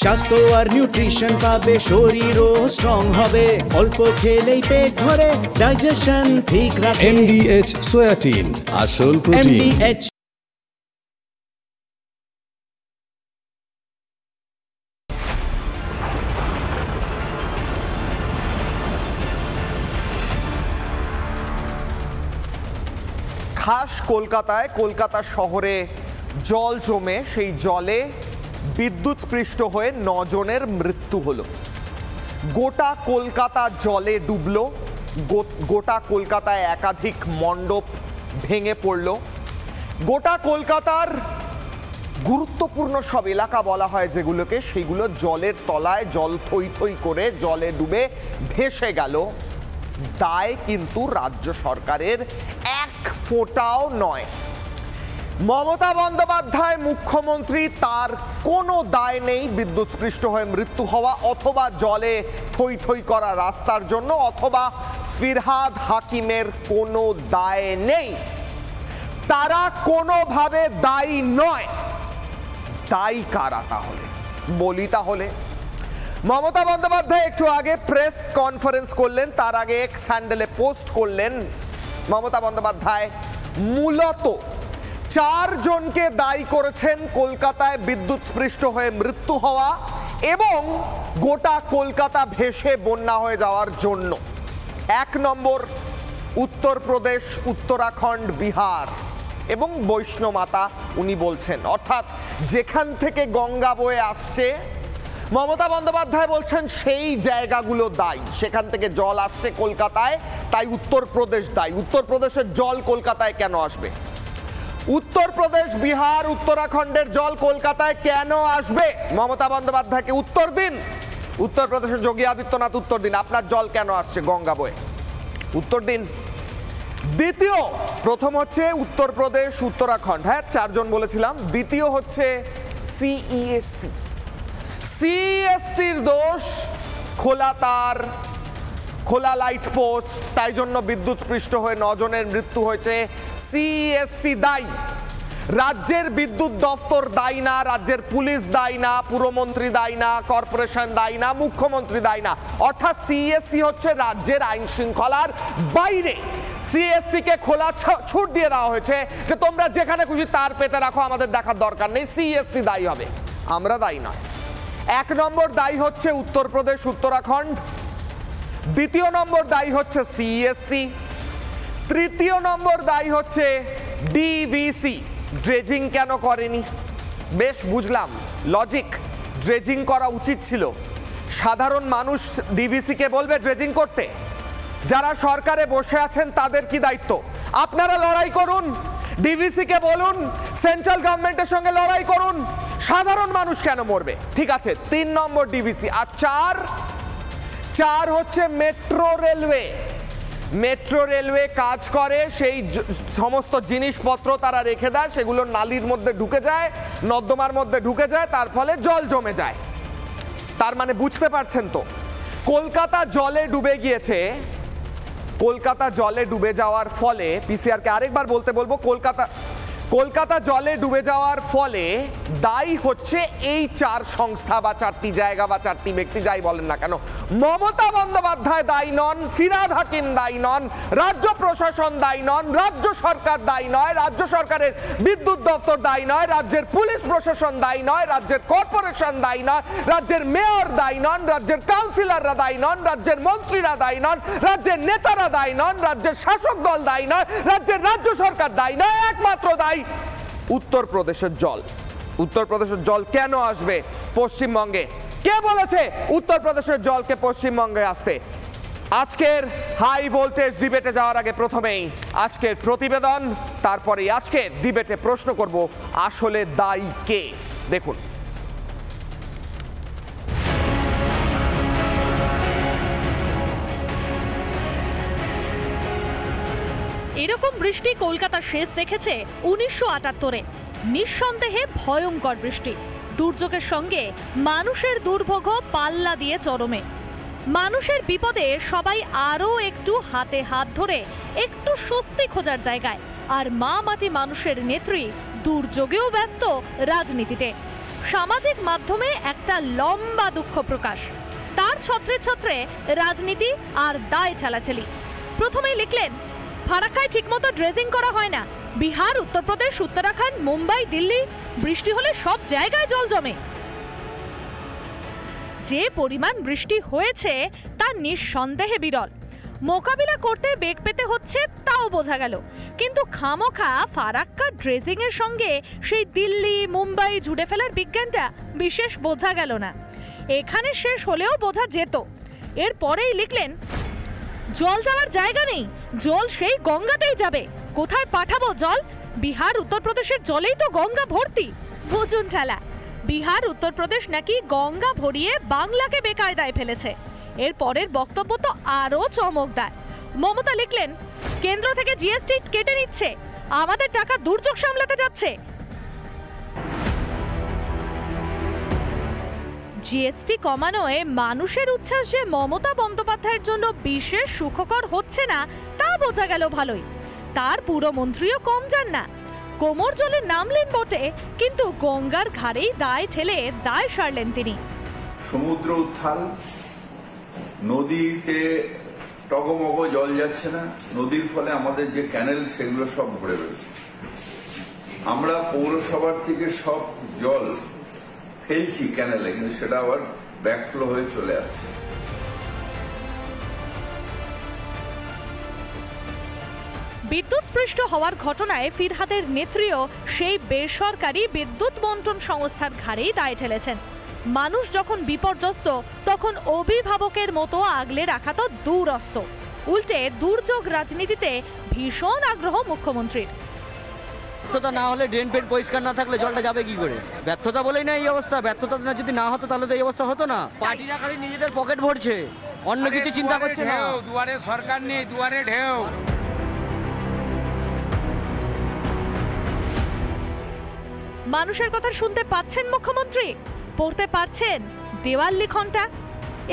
স্বাস্থ্য আর নিউট্রিশন পাবে, শরীরও স্ট্রং হবে, অল্প খেলেই পেট ভরে ডাইজেশন ঠিক রাখে। MDH সোয়াটিন, আসল প্রোটিন। MDH খাস কলকাতায়, কলকাতা শহরে জল জমে সেই জলে বিদ্যুৎস্পৃষ্ট হয়ে 9 জনের মৃত্যু হলো। গোটা কলকাতা জলে ডুবলো, গোটা কলকাতায় একাধিক মণ্ডপ ভেঙে পড়ল। গোটা কলকাতার গুরুত্বপূর্ণ সব এলাকা বলা হয় যেগুলোকে, সেগুলো জলের তলায় জল থই থই করে জলে ডুবে ভেসে গেল। দায় কিন্তু রাজ্য সরকারের এক ফোঁটাও নয়। মমতা বন্দ্যোপাধ্যায় মুখ্যমন্ত্রী, তার কোনো দায় নেই বিদ্যুৎস্পৃষ্ট হয়ে মৃত্যু হওয়া, অথবা জলে থই থই করা রাস্তার জন্য, অথবা ফিরহাদ হাকিমের কোনো দায় নেই। তারা কোনোভাবে দায়ী নয়। দায়ী কারা তাহলে? বলি তাহলে। মমতা বন্দ্যোপাধ্যায় একটু আগে প্রেস কনফারেন্স করলেন, তার আগে এক্স হ্যান্ডেলে পোস্ট করলেন। মমতা বন্দ্যোপাধ্যায় মূলত 4 জনকে দায়ী করেছেন কলকাতায় বিদ্যুৎস্পৃষ্ট হয়ে মৃত্যু হওয়া এবং গোটা কলকাতা ভেসে বন্যা হয়ে যাওয়ার জন্য। 1 নম্বর উত্তরপ্রদেশ, উত্তরাখণ্ড, বিহার এবং বৈষ্ণোমাতা উনি বলছেন, অর্থাৎ যেখান থেকে গঙ্গা বয়ে আসছে মমতা বন্দ্যোপাধ্যায় বলছেন সেই জায়গাগুলো দায়ী। সেখান থেকে জল আসছে কলকাতায়, তাই উত্তরপ্রদেশ দায়ী। উত্তরপ্রদেশের জল কলকাতায় কেন আসবে? উত্তরপ্রদেশ, বিহার, উত্তরাখণ্ডের জল কলকাতায় কেন আসবে? মমতা বন্দ্যোপাধ্যায়কে উত্তর দিন। উত্তরপ্রদেশের যোগী আদিত্যনাথ উত্তর দিন, আপনার জল কেন আসছে গঙ্গা বয়ে? উত্তর দিন। দ্বিতীয়, প্রথম হচ্ছে উত্তরপ্রদেশ, উত্তরাখণ্ড, হ্যাঁ 4 জন বলেছিলাম। দ্বিতীয় হচ্ছে সিইএসসি। সিইএসসির দোষ, খোলা তার, খোলা লাইট পোস্ট, তাই জন্য বিদ্যুৎস্পৃষ্ট হয়ে 9 জনের মৃত্যু হয়েছে। সিইএসসি দায়ী। রাজ্যের বিদ্যুৎ দপ্তর দায়ী না, রাজ্যের পুলিশ দায়ী না, পুরমন্ত্রী দায়ী না, কর্পোরেশন দায়ী না, মুখ্যমন্ত্রী দায়ী না। অর্থাৎ সিইএসসি হচ্ছে রাজ্যের আইন শৃঙ্খলার বাইরে। সিইএসসি কে খোলা ছুট দিয়ে দেওয়া হয়েছে যে তোমরা যেখানে খুশি তার পেতে রাখো, আমাদের দেখার দরকার নেই। সিইএসসি দায়ী হবে, আমরা দায়ী নয়। 1 নম্বর দায়ী হচ্ছে উত্তরপ্রদেশ, উত্তরাখণ্ড। দ্বিতীয় নম্বর দায়ী হচ্ছে সিইএসসি। তৃতীয় নম্বর দায়ী হচ্ছে ডিভিসি। ড্রেজিং কেন করেনি? বেশ বুঝলাম, লজিক, ড্রেজিং করা উচিত ছিল। সাধারণ মানুষ ডিভিসিকে বলবে ড্রেজিং করতে? যারা সরকারে বসে আছেন তাদের কি দায়িত্ব? আপনারা লড়াই করুন, ডিভিসিকে বলুন সেন্ট্রাল গভর্নমেন্টের সঙ্গে লড়াই করুন। সাধারণ মানুষ কেন মরবে? ঠিক আছে, 3 নম্বর ডিভিসি। আর 4 হচ্ছে মেট্রো রেলওয়ে। মেট্রো রেলওয়ে কাজ করে, সেই সমস্ত জিনিসপত্র তারা রেখে দেয়, সেগুলো নালির মধ্যে ঢুকে যায়, নর্দমার মধ্যে ঢুকে যায়, তার ফলে জল জমে যায়। তার মানে বুঝতে পারছেন তো, কলকাতা জলে ডুবে গিয়েছে। কলকাতা জলে ডুবে যাওয়ার ফলে, পিসিআরকে আরেকবার বলতে বলবো, কলকাতা জলে ডুবে যাওয়ার ফলে দায়ী হচ্ছে এই 4 সংস্থা বা 4টি জায়গা বা 4টি ব্যক্তি, যাই বলেন না কেন। মমতা বন্দ্যোপাধ্যায় দায়ী নন, ফিরহাদ হাকিম দায়ী নন, রাজ্য প্রশাসন দায়ী নন, রাজ্য সরকার দায়ী নয়, রাজ্য সরকারের বিদ্যুৎ দপ্তর দায়ী নয়, রাজ্যের পুলিশ প্রশাসন দায়ী নয়, রাজ্যের কর্পোরেশন দায়ী নয়, রাজ্যের মেয়র দায়ী নন, রাজ্যের কাউন্সিলররা দায়ী নন, রাজ্যের মন্ত্রীরা দায়ী নন, রাজ্যের নেতারা দায়ী নন, রাজ্যের শাসক দল দায়ী নয়, রাজ্যের রাজ্য সরকার দায়ী নয়। একমাত্র দায়ী উত্তরপ্রদেশের জল। উত্তরপ্রদেশের জল কেন আসবে পশ্চিমবঙ্গে? কে বলেছে উত্তরপ্রদেশের জলকে পশ্চিমবঙ্গে আসতে? আজকের হাই ভোল্টেজ ডিবেটে যাওয়ার আগে প্রথমেই আজকের প্রতিবেদন, তারপরে আজকের ডিবেটে প্রশ্ন করব আসলে দায়ী কে। দেখুন, এরকম বৃষ্টি কলকাতা শেষ দেখেছে 1978-এ। নিঃসন্দেহে ভয়ঙ্কর বৃষ্টি। দুর্যোগের সঙ্গে মানুষের দুর্ভোগও পাল্লা দিয়ে চরমে। মানুষের বিপদে সবাই আরও একটু হাতে হাত ধরে একটু স্বস্তি খোঁজার জায়গায়, আর মা মাটি মানুষের নেত্রী দুর্যোগেও ব্যস্ত রাজনীতিতে। সামাজিক মাধ্যমে একটা লম্বা দুঃখ প্রকাশ, তার ছত্রে ছত্রে রাজনীতি আর দায় ঠেলাঠেলি। প্রথমেই লিখলেন, ফারাক্কায় ঠিকমতো ড্রেজিং করা হয় না, বিহার, উত্তরপ্রদেশ, উত্তরাখণ্ড, মুম্বাই, দিল্লি বৃষ্টি হলে সব জায়গায় জল জমে। যে পরিমাণ বৃষ্টি হয়েছে তা নিঃসন্দেহে বিরল, মোকাবিলা করতে বেগ পেতে হচ্ছে তাও বোঝা গেল, কিন্তু খামোখা ফারাক্কা ড্রেজিং এর সঙ্গে সেই দিল্লি, মুম্বাই জুড়ে ফেলার বিজ্ঞানটা বিশেষ বোঝা গেল না। এখানে শেষ হলেও বোঝা যেত। এরপরেই লিখলেন, জল যাওয়ার জায়গা নেই, জল সেই গঙ্গাতেই যাবে, কোথায় পাঠাবো জল? বিহার, উত্তরপ্রদেশের জলেই তো গঙ্গা ভর্তি। বুঝুন ঠেলা, বিহার, উত্তরপ্রদেশ নাকি গঙ্গা ভরিয়ে বাংলাকে বেকায়দায় ফেলেছে। এর পরের বক্তব্য তো আরো চমকদার। মমতা লিখলেন, কেন্দ্র থেকে জিএসটি কেটে নিচ্ছে, আমাদের টাকা দুর্যোগ সামলাতে যাচ্ছে। জিএসটি কমানোয় মানুষের উচ্ছ্বাস যে মমতা বন্দ্যোপাধ্যায়ের জন্য বিশেষ সুখকর হচ্ছে না তা বোঝা গেল ভালোই। তার পুরমন্ত্রীও কম যান না, কোমর জলে নামলেন বটে, কিন্তু গঙ্গার ঘাড়েই দায় ঠেলে দায় সারলেন তিনি। সমুদ্র উত্থাল, নদীতে টগমগ জল যাচ্ছে না, নদীর ফলে আমাদের যে ক্যানেল সেগুলো সব ভরে রয়েছে। আমরা পৌরসভার থেকে সব জল ফেলছি ক্যানেলে, কিন্তু সেটা আবার ব্যাকফ্লো হয়ে চলে আসছে। বিদ্যুৎস্পৃষ্ট হওয়ার ঘটনায় ফিরহাদের নেত্রীও সেই বেসরকারি বিদ্যুৎ বন্টন সংস্থার ঘাড়েই দায় ঠেলেছেন। মানুষ যখন বিপর্যস্ত তখন অভিভাবকের মতো আগলে রাখা তো দূরস্থ, উল্টে দুর্যোগ রাজনীতিতে ভীষণ আগ্রহ মুখ্যমন্ত্রীর। ব্যর্থতা না হলে ড্রেন পেন পরিষ্কার না থাকলে জলটা যাবে কি করে? ব্যর্থতা বলেই না এই অবস্থা। ব্যর্থতা যদি না হতো তাহলে তো এই অবস্থা হতো না। পার্টিরা খালি নিজেদের পকেট ভরছে, অন্য কিছু চিন্তা করছে না। দুয়ারে সরকার নেই, দুয়ারে ঢেউ। মানুষের কথা শুনতে পাচ্ছেন মুখ্যমন্ত্রী, পড়তে পারছেন দেওয়াল লিখনটা?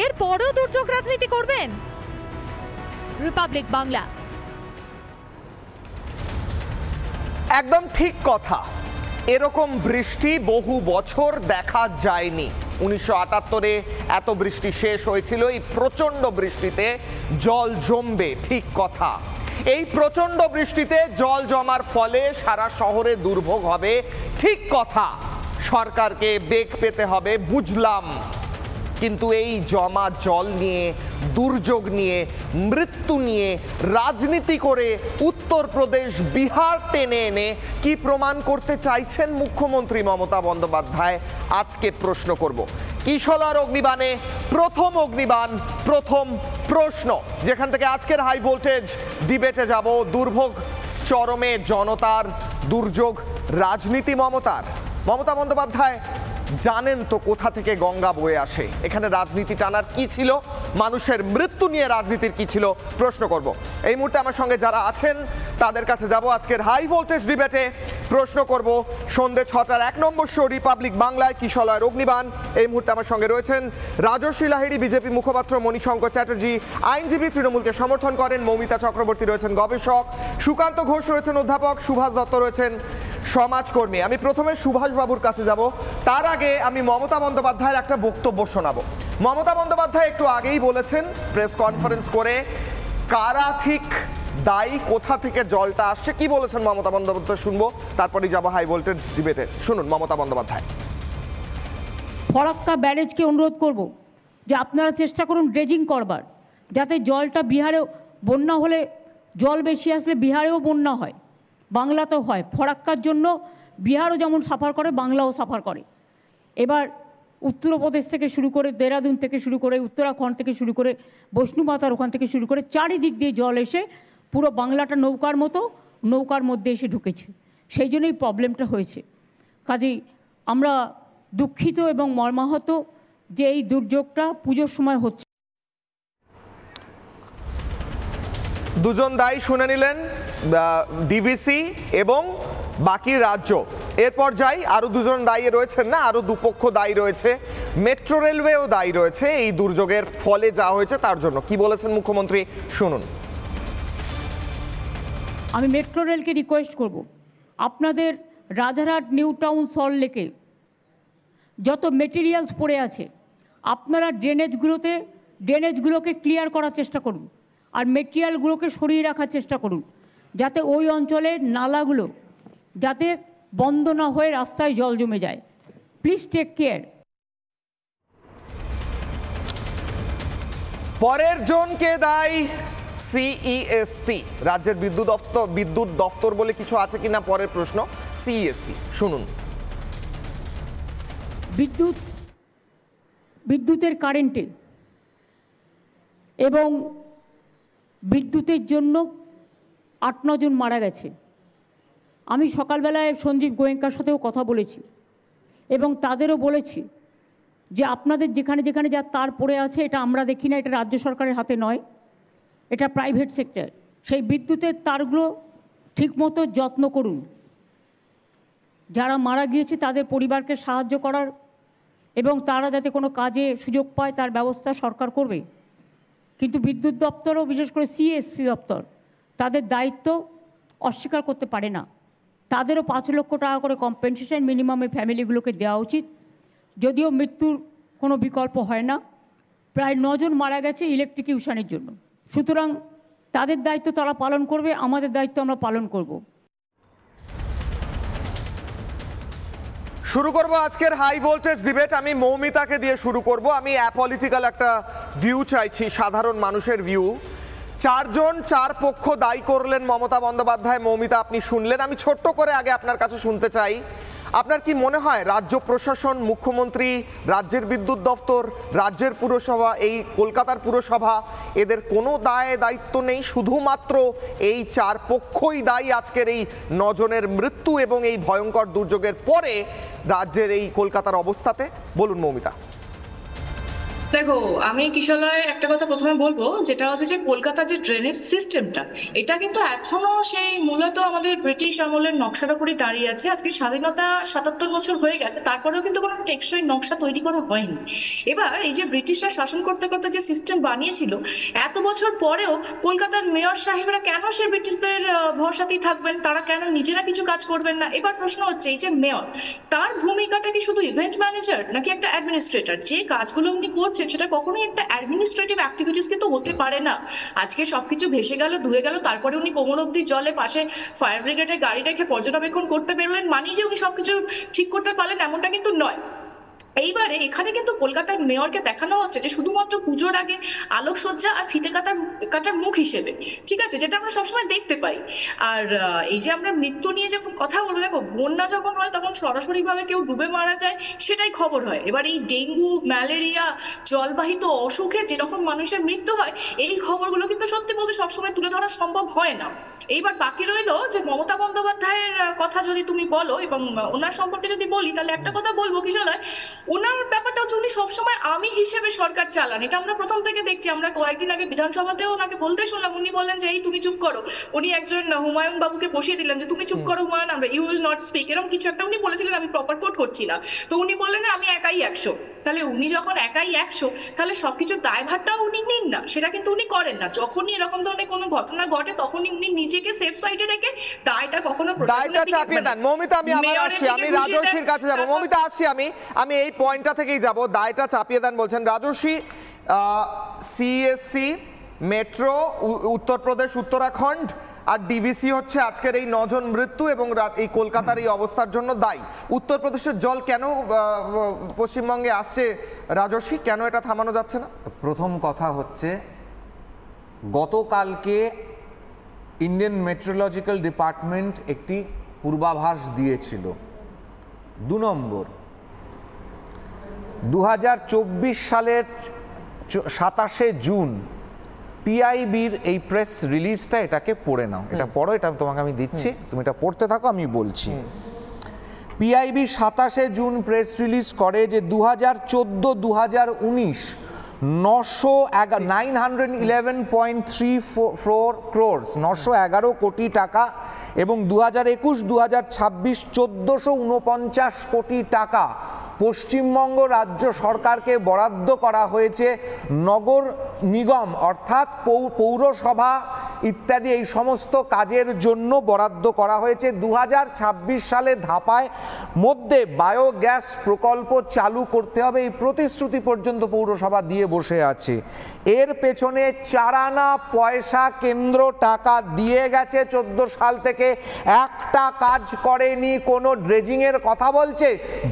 এর পরেও দুর্যোগ রাজনীতি করবেন? রিপাবলিক বাংলা। একদম ঠিক কথা, এরকম বৃষ্টি বহু বছর দেখা যায়নি। 1978-এ এত বৃষ্টি শেষ হয়েছিল। এই প্রচন্ড বৃষ্টিতে জল জমবে, ঠিক কথা। এই প্রচন্ড বৃষ্টিতে জল জমার ফলে সারা শহরে দুর্ভোগ হবে, ঠিক কথা। সরকারকে বেগ পেতে হবে, বুঝলাম, কিন্তু এই জমা জল নিয়ে, দুর্যোগ নিয়ে, মৃত্যু নিয়ে রাজনীতি করে উত্তরপ্রদেশ, বিহার টেনে এনে কি প্রমাণ করতে চাইছেন মুখ্যমন্ত্রী মমতা বন্দ্যোপাধ্যায়? আজকে প্রশ্ন করব। কিশলয় অগ্নিবাণে প্রথম অগ্নিবাণ, প্রথম প্রশ্ন, যেখান থেকে আজকের হাই ভোল্টেজ ডিবেটে যাব। দুর্ভোগ চরমে জনতার, দুর্যোগ রাজনীতি মমতার। মমতা বন্দ্যোপাধ্যায় জানেন তো কোথা থেকে গঙ্গা বয়ে আসে। এখানে রাজনীতি টানার কি ছিল, মানুষের মৃত্যু নিয়ে রাজনীতির কি ছিল, প্রশ্ন করব। এই মুহূর্তে আমার সঙ্গে যারা আছেন তাদের কাছে যাব। আজকের হাই ভোল্টেজ ডিবেটে প্রশ্ন করব। সন্ধ্যে 6টার 1 নম্বর শো রিপাবলিক বাংলায় কিশলয়ের অগ্নিবাণ। এই মুহূর্তে আমার সঙ্গে রয়েছেন রাজশ্রী লাহিড়ী, বিজেপি মুখপাত্র মণিশঙ্কর চ্যাটার্জি, আইনজীবী, তৃণমূলকে সমর্থন করেন, মৌমিতা চক্রবর্তী রয়েছেন গবেষক, সুকান্ত ঘোষ রয়েছেন অধ্যাপক, সুভাষ দত্ত রয়েছেন সমাজকর্মী। আমি প্রথমে সুভাষ বাবুর কাছে যাব। তার আগে আমি মমতা বন্দ্যোপাধ্যায়ের একটা বক্তব্য শোনাবো। মমতা বন্দ্যোপাধ্যায় একটু আগেই বলেছেন প্রেস কনফারেন্স করে, কারা ঠিক দায়ী, কোথা থেকে জলটা আসছে, কি বলেছেন মমতা বন্দ্যোপাধ্যায় শুনবো, তারপরেই যাবো হাই ভোল্টেজ ডিবেটে। শুনুন মমতা বন্দ্যোপাধ্যায়। ফরাক্কা ব্যারেজকে অনুরোধ করব যে আপনারা চেষ্টা করুন ড্রেজিং করবার, যাতে জলটা বিহারেও, বন্যা হলে জল বেশি আসলে বিহারেও বন্যা হয়, বাংলাতেও হয়। ফরাক্কার জন্য বিহারও যেমন সাফার করে, বাংলাও সাফার করে। এবার উত্তরপ্রদেশ থেকে শুরু করে, দেরাদুন থেকে শুরু করে, উত্তরাখণ্ড থেকে শুরু করে, বৈষ্ণুমাতার ওখান থেকে শুরু করে চারিদিক দিয়ে জল এসে পুরো বাংলাটা নৌকার মতো, নৌকার মধ্যে এসে ঢুকেছে। সেই জন্যই প্রবলেমটা হয়েছে। কাজেই আমরা দুঃখিত এবং মর্মাহত যে এই দুর্যোগটা পুজোর সময় হচ্ছে। দুজন দায়ী শুনে নিলেন, ডিভিসি এবং বাকি রাজ্য। এরপর যাই, আরো দুজন দায়ী রয়েছেন না, আরো দুপক্ষ দায়ী রয়েছে, মেট্রো রেলওয়েও দায়ী রয়েছে এই দুর্যোগের ফলে যা হয়েছে তার জন্য। কি বলেছেন মুখ্যমন্ত্রী শুনুন। আমি মেট্রো রেলকে রিকোয়েস্ট করব, আপনাদের রাজারহাট, নিউ টাউন, সল্টলেকে যত মেটেরিয়ালস পড়ে আছে আপনারা ড্রেনেজগুলোকে ক্লিয়ার করার চেষ্টা করুন, আর মেটেরিয়ালগুলোকে সরিয়ে রাখার চেষ্টা করুন, যাতে ওই অঞ্চলের নালাগুলো যাতে বন্ধ না হয়ে রাস্তায় জল জমে যায়। Please take care. পরের জনকে দায়ী সিইএসসি। রাজ্যের বিদ্যুৎ দফতর বলে কিছু আছে কিনা পরের প্রশ্ন। সিইএসসি শুনুন। বিদ্যুতের কারেন্টে এবং বিদ্যুতের জন্য 8-9 জন মারা গেছে। আমি সকালবেলায় সঞ্জীব গোয়েঙ্কার সাথেও কথা বলেছি এবং তাদেরও বলেছি যে আপনাদের যেখানে যেখানে যা তার পড়ে আছে এটা আমরা দেখি না, এটা রাজ্য সরকারের হাতে নয়, এটা প্রাইভেট সেক্টর। সেই বিদ্যুতের তারগুলো ঠিকমতো যত্ন করুন। যারা মারা গিয়েছে তাদের পরিবারকে সাহায্য করার এবং তারা যাতে কোনো কাজে সুযোগ পায় তার ব্যবস্থা সরকার করবে। কিন্তু বিদ্যুৎ দপ্তরও, বিশেষ করে সিএসসি দপ্তর, তাদের দায়িত্ব অস্বীকার করতে পারে না। তাদেরও 5 লক্ষ টাকা করে কম্পেনসেশন মিনিমামে ফ্যামিলিগুলোকে দেওয়া উচিত। যদিও মৃত্যুর কোনো বিকল্প হয় না, প্রায় 9 জন মারা গেছে ইলেকট্রিকিউশনের জন্য। সুতরাং তাদের দায়িত্ব তারা পালন করবে, আমাদের দায়িত্ব আমরা পালন করব। শুরু করব আজকের হাই ভোল্টেজ ডিবেট। আমি মৌমিতাকে দিয়ে শুরু করব। আমি অ্যাপলিটিক্যাল একটা ভিউ চাইছি, সাধারণ মানুষের ভিউ। 4 জন 4 পক্ষ দায়ী করলেন মমতা বন্দ্যোপাধ্যায়। মৌমিতা, আপনি শুনলেন। আমি ছোট্ট করে আগে আপনার কাছে শুনতে চাই, আপনার কি মনে হয় রাজ্য প্রশাসন, মুখ্যমন্ত্রী, রাজ্যের বিদ্যুৎ দপ্তর, রাজ্যের পুরসভা, এই কলকাতার পুরসভা, এদের কোনো দায়িত্ব নেই, শুধুমাত্র এই 4 পক্ষই দায়ী আজকের এই 9 জনের মৃত্যু এবং এই ভয়ঙ্কর দুর্যোগের পরে রাজ্যের এই কলকাতার অবস্থাতে? বলুন মৌমিতা। দেখো, আমি কিশলয় একটা কথা প্রথমে বলবো, যেটা হচ্ছে যে কলকাতার যে ড্রেনেজ সিস্টেমটা, এটা কিন্তু এখনো সেই মূলত আমাদের ব্রিটিশ আমলের নকশার উপরই দাঁড়িয়ে আছে। আজকে স্বাধীনতা 77 বছর হয়ে গেছে, তারপরেও কিন্তু কোনো টেকসই নকশা তৈরি করা হয়নি। এবার এই যে ব্রিটিশরা শাসন করতে করতে যে সিস্টেম বানিয়েছিল, এত বছর পরেও কলকাতার মেয়র সাহেবরা কেন সে ব্রিটিশদের ভরসাতেই থাকবেন? তারা কেন নিজেরা কিছু কাজ করবেন না? এবার প্রশ্ন হচ্ছে, এই যে মেয়র, তার ভূমিকাটা কি শুধু ইভেন্ট ম্যানেজার নাকি একটা অ্যাডমিনিস্ট্রেটর? যে কাজগুলো উনি করছেন সেটা কখনোই একটা অ্যাডমিনিস্ট্রেটিভ অ্যাক্টিভিটিস কিন্তু হতে পারে না। আজকে সবকিছু ভেসে গেল, ধুয়ে গেল, তারপরে উনি কোমর অব্দি জলে পাশে ফায়ার ব্রিগেডের গাড়ি রেখে পর্যবেক্ষণ করতে বেরোলেন মানেই যে উনি সবকিছু ঠিক করতে পারলেন এমনটা কিন্তু নয়। এইবারে এখানে কিন্তু কলকাতার মেয়রকে দেখানো হচ্ছে যে শুধুমাত্র পুজোর আগে আলোকসজ্জা আর ফিতে কাটার মুখ হিসেবে, ঠিক আছে, যেটা আমরা সবসময় দেখতে পাই। আর এই যে আমরা মৃত্যু নিয়ে যখন কথা বলবো, দেখো, বন্যা যখন হয় তখন সরাসরিভাবে কেউ ডুবে মারা যায়, সেটাই খবর হয়। এবার এই ডেঙ্গু, ম্যালেরিয়া, জলবাহিত অসুখে যেরকম মানুষের মৃত্যু হয়, এই খবরগুলো কিন্তু সত্যি বলতে সবসময় তুলে ধরা সম্ভব হয় না। এইবার বাকি রইলো যে মমতা বন্দ্যোপাধ্যায়ের কথা যদি তুমি বলো এবং ওনার সম্পর্কে যদি বলি, তাহলে একটা কথা বলবো কিশলয়, ওনার ব্যাপারটা হচ্ছে উনি সবসময় আমি হিসেবে সরকার চালান। এটা আমরা প্রথম থেকে দেখছি। আমরা কয়েকদিন আগে বিধানসভাতেও ওনাকে বলতে শুনলাম, উনি বললেন যে এই তুমি চুপ করো। উনি একজন হুমায়ুন বাবুকে বসিয়ে দিলেন যে তুমি চুপ করো হুমায়ুন, আমরা ইউ উইল নট স্পিক, এরকম কিছু একটা উনি বলেছিলেন, আমি প্রপার কোট করছি না। তো উনি বললেন আমি একাই 100। তাহলে উনি যখন একাই 100, তাহলে সবকিছু দায়ভারটাও উনি নিন না, সেটা কিন্তু উনি করেন না। যখনই এরকম ধরনের কোনো ঘটনা ঘটে তখনই উনি নিজেকে সেফ সাইডে রেখে দায়টা কখনো দায়টা চাপিয়ে দেন। মৌমিতা, আমি আবার আসছি, আমি রাজর্ষির কাছে যাব। মৌমিতা, আসছি আমি এই পয়েন্টটা থেকেই যাব। দায়টা চাপিয়ে দেন বলছেন রাজর্ষি। সিএসসি, মেট্রো, উত্তরপ্রদেশ, উত্তরাখণ্ড আর ডিভিসি হচ্ছে আজকের এই 9 জন মৃত্যু এবং এই কলকাতার এই অবস্থার জন্য দায়ী। উত্তরপ্রদেশের জল কেন পশ্চিমবঙ্গে আসছে রাজর্ষি? কেন এটা থামানো যাচ্ছে না? প্রথম কথা হচ্ছে, গতকালকে ইন্ডিয়ান মেট্রোলজিক্যাল ডিপার্টমেন্ট একটি পূর্বাভাস দিয়েছিল। 2 নম্বর, 2024 সালের 27শে জুন পিআইবির এই প্রেস রিলিজটা, এটাকে পড়ে নাও, এটা পড়ো, এটা তোমাকে আমি দিচ্ছি, তুমি এটা পড়তে থাকো, আমি বলছি। পিআইবি 27শে জুন প্রেস রিলিজ করে যে 2014-2019 911.34 crores 911 কোটি টাকা এবং 2021-2026 1449 কোটি টাকা পশ্চিমবঙ্গ রাজ্য সরকারকে বরাদ্দ করা হয়েছে নগর নিগম অর্থাৎ পৌরসভা ইত্যাদি এই সমস্ত কাজের জন্য বরাদ্দ করা হয়েছে। 2026 সালে ধাপায় মধ্যে বায়োগ্যাস প্রকল্প চালু করতে হবে, এই প্রতিশ্রুতি পর্যন্ত পৌরসভা দিয়ে বসে আছে। এর পেছনে 4 আনা পয়সা কেন্দ্র টাকা দিয়ে গেছে 14 সাল থেকে, একটা কাজ করেনি। কোনো ড্রেজিংয়ের কথা বলছে,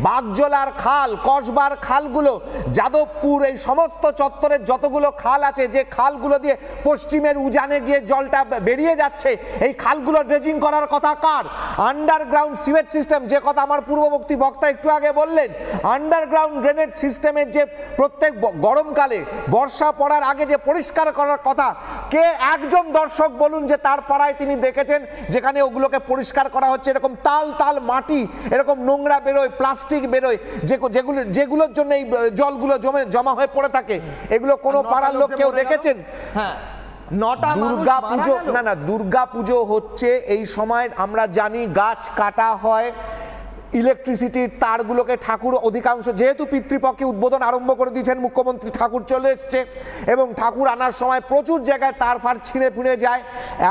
বাগজোলার খাল, কসবার খালগুলো, যাদবপুর, এই সমস্ত চত্বরের যতগুলো খাল আছে, যে খালগুলো দিয়ে পশ্চিমের উজানে গিয়ে জলটা বেরিয়ে যাচ্ছে, এই খালগুলো ড্রেজিং করার কথা কার? আন্ডারগ্রাউন্ড সিওয়েজ সিস্টেম, যে কথা আমার পূর্ববর্তী বক্তা একটু আগে বললেন, আন্ডারগ্রাউন্ড ড্রেনেজ সিস্টেমের যে প্রত্যেক গরমকালে বর্ষা পড়ার আগে যে পরিষ্কার করার কথা, কে একজন দর্শক বলুন যে তার পাড়ায় তিনি দেখেছেন যেখানে ওগুলোকে পরিষ্কার করা হচ্ছে? এরকম তাল তাল মাটি, এরকম নোংরা বেরোয়, প্লাস্টিক বেরোয়, যেগুলোর জন্য এই জলগুলো জমা হয়ে পড়ে থাকে, এগুলো কোনো পাড়ার লোক কেউ দেখেছেন? হ্যাঁ, দুর্গা পুজো হচ্ছে এই সময়, আমরা জানি গাছ কাটা হয়, ইলেকট্রিসিটির তারগুলোকে ঠাকুর অধিকাংশ, যেহেতু পিতৃপক্ষে উদ্বোধন আরম্ভ করে দিয়েছেন মুখ্যমন্ত্রী, ঠাকুর চলে এসছে এবং ঠাকুর আনার সময় প্রচুর জায়গায় তার ফার ছিঁড়ে ফুঁড়ে যায়।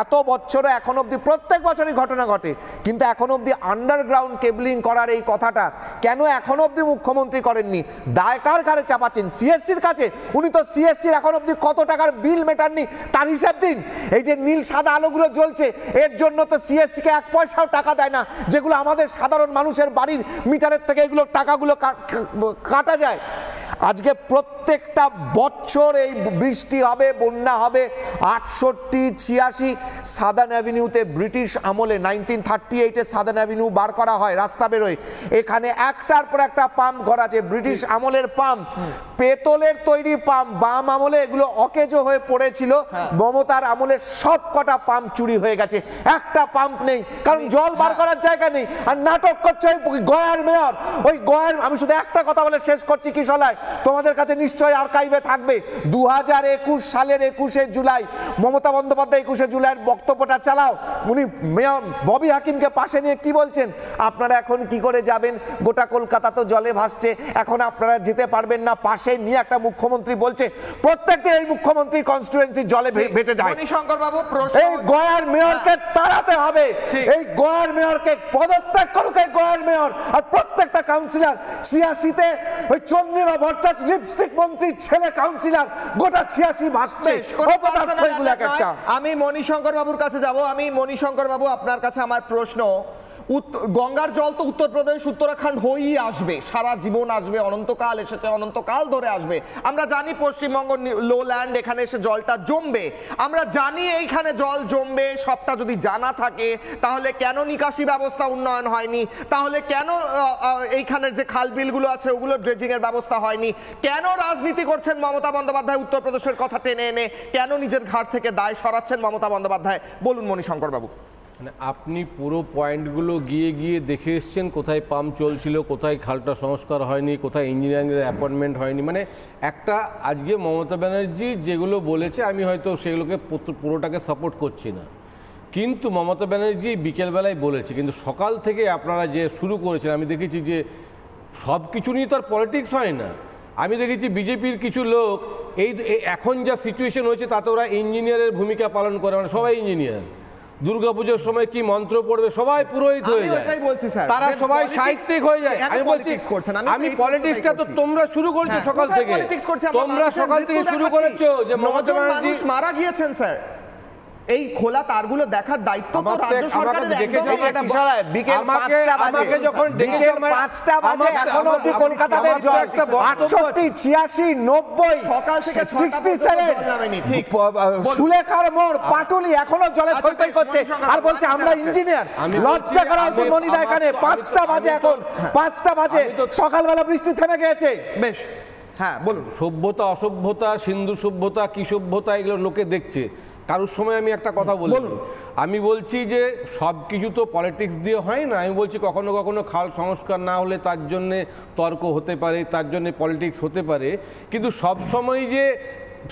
এত বছরে এখন অবধি, প্রত্যেক বছরই ঘটনা ঘটে, কিন্তু এখন অবধি আন্ডারগ্রাউন্ড কেবলিং করার এই কথাটা কেন এখন অবধি মুখ্যমন্ত্রী করেননি? দায় কার কাছে চাপাচ্ছেন? সিএসসির কাছে? উনি তো সিএসসির এখন অবধি কত টাকার বিল মেটাননি, তার হিসাব দিন। এই যে নীল সাদা আলোগুলো জ্বলছে, এর জন্য তো সিএসসিকে 1 পয়সাও টাকা দেয় না, যেগুলো আমাদের সাধারণ মানুষের বাড়ির মিটারের থেকে এগুলো টাকাগুলো কাটা যায়। আজকে প্রত্যেকটা বছর এই বৃষ্টি হবে, বন্যা হবে। 68, 86 সাদার্ন অ্যাভিনিউতে ব্রিটিশ আমলে 1938-এ সাদার্ন অ্যাভিনিউ বার করা হয়, রাস্তা বেরোয়, এখানে একটার পর একটা পাম্প ঘর আছে, ব্রিটিশ আমলের পাম্প, পেতলের তৈরি পাম্প। বাম আমলে এগুলো অকেজো হয়ে পড়েছিল, মমতার আমলে সব কটা পাম্প চুরি হয়ে গেছে, একটা পাম্প নেই, কারণ জল বার করার জায়গা নেই। আর নাটক করছে গয়ার মেয়র, ওই গয়ার, আমি শুধু একটা কথা বলে শেষ করছি কিশোলায়, তোমাদের কাছে নিশ্চয়ই আর্কাইভে থাকবে। 2021 সালের 21শে জুলাই মমতা বন্দ্যোপাধ্যায় 21শে জুলাইয়ের বক্তব্যটা চালাও, উনি মেয়র ববি হাকিমকে পাশে নিয়ে কি বলছেন? আপনারা এখন কি করে যাবেন? গোটা কলকাতা তো জলে ভাসছে, এখন আপনারা যেতে পারবেন না। পাশে নিয়ে একটা মুখ্যমন্ত্রী বলছে প্রত্যেকদিন এই মুখ্যমন্ত্রী কনস্টিটুয়েন্সি জলে ভেসে যায়। মণিশঙ্কর বাবু, এই গয়ার মেয়রকে তাড়াতে হবে, এই গয়ার মেয়রকে পদত্যাগ করুক এই গয়ার মেয়র। আর প্রত্যেকটা কাউন্সিলর, 86-তে ওই চন্দ্রিমা ভট্টাচার্য লিপস্টিক মন্ত্রীর ছেলে কাউন্সিলর, গোটা 86 ভাসছে। আমি মণিশঙ্কর বাবুর কাছে যাব। আমি মণিশঙ্কর বাবু, আপনার কাছে আমার প্রশ্ন, গঙ্গার জল তো উত্তরপ্রদেশ, উত্তরাখণ্ড হয়েই আসবে, সারা জীবন আসবে, অনন্তকাল এসেছে, অনন্তকাল ধরে আসবে। আমরা জানি পশ্চিমবঙ্গ লোল্যান্ড, এখানে এসে জলটা জমবে, আমরা জানি এইখানে জল জমবে। সবটা যদি জানা থাকে তাহলে কেন নিকাশি ব্যবস্থা উন্নয়ন হয়নি? তাহলে কেন এইখানের যে খাল বিলগুলো আছে ওগুলো ড্রেজিং এর ব্যবস্থা হয়নি? কেন রাজনীতি করছেন মমতা বন্দ্যোপাধ্যায় উত্তরপ্রদেশের কথা টেনে এনে? কেন নিজের ঘাট থেকে দায় সরাচ্ছেন মমতা বন্দ্যোপাধ্যায়? বলুন মণিশঙ্কর বাবু। মানে আপনি পুরো পয়েন্টগুলো গিয়ে গিয়ে দেখে এসছেন, কোথায় পাম্প চলছিল, কোথায় খালটা সংস্কার হয়নি, কোথায় ইঞ্জিনিয়ারিংয়ের অ্যাপয়েন্টমেন্ট হয়নি। মানে একটা, আজকে মমতা ব্যানার্জি যেগুলো বলেছে আমি হয়তো সেগুলোকে পুরোটাকে সাপোর্ট করছি না, কিন্তু মমতা ব্যানার্জি বিকেলবেলায় বলেছে, কিন্তু সকাল থেকে আপনারা যে শুরু করেছেন, আমি দেখেছি যে সব কিছু নিয়ে তো আর পলিটিক্স হয় না। আমি দেখেছি বিজেপির কিছু লোক এই এখন যা সিচুয়েশন হয়েছে তাতে ওরা ইঞ্জিনিয়ারের ভূমিকা পালন করে, মানে সবাই ইঞ্জিনিয়ার। দুর্গাপুজোর সময় কি মন্ত্র পড়বে, সবাই পুরোহিত হয়ে যায়, তারা সবাই সাহিত্যিক হয়ে যায়। আমি বলছি, আমি পলিটিক্সটা তো তোমরা শুরু করেছো সকাল থেকে, তোমরা সকাল থেকে শুরু করেছো যে মমতা ব্যানার্জি মারা গিয়েছেন। স্যার, এই খোলা তারগুলো দেখার দায়িত্ব তো রাজ্য সরকারের। বিকেল 5টা বাজে এখনো অবধি কলকাতাতে জল 68, 86, 90, সকাল থেকে 67 সুলেখার মোড়, পাটুলি এখনো জলে থইথই করছে, আর বলছে আমরা ইঞ্জিনিয়ার। লজ্জা করা উচিত মনিদা, এখানে 5টা বাজে, এখন 5টা বাজে, সকালবেলা বৃষ্টি থেমে গেছে। বেশ, হ্যাঁ বলুন। সভ্যতা, অসভ্যতা, সিন্ধু সভ্যতা, কি সভ্যতা, এগুলো লোকে দেখছে। কারোর সময় আমি একটা কথা বলি, আমি বলছি যে সব কিছু তো পলিটিক্স দিয়ে হয় না। আমি বলছি কখনো কখনো খাল সংস্কার না হলে তার জন্যে তর্ক হতে পারে, তার জন্যে পলিটিক্স হতে পারে, কিন্তু সব সময় যে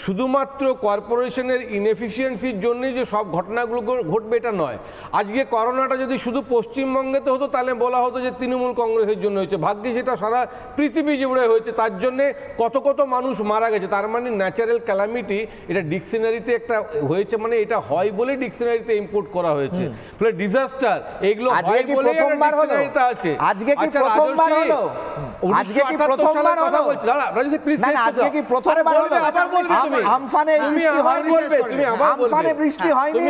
শুধুমাত্র কর্পোরেশনের ইনএফিসিয়েন্সির জন্যই যে সব ঘটনাগুলো ঘটবে এটা নয়। আজকে করোনাটা যদি শুধু পশ্চিমবঙ্গেতে হতো তাহলে বলা হতো যে তৃণমূল কংগ্রেসের জন্য হয়েছে, ভাগ্যে সেটা সারা পৃথিবী জুড়ে হয়েছে, তার জন্যে কত কত মানুষ মারা গেছে। তার মানে ন্যাচারাল ক্যালামিটি এটা ডিকশনারিতে একটা হয়েছে, মানে এটা হয় বলে ডিকশনারিতে ইম্পোর্ট করা হয়েছে। ফলে ডিজাস্টার এগুলো হয় বলে ডিকশনারিতে আছে। আজকে কি প্রথমবার হলো? আজকে কি প্রথমবার হলো? না না, আজকে কি প্রথমবার হলো? আমফানে বৃষ্টি হয়নি, আমফানে বৃষ্টি হয়নি।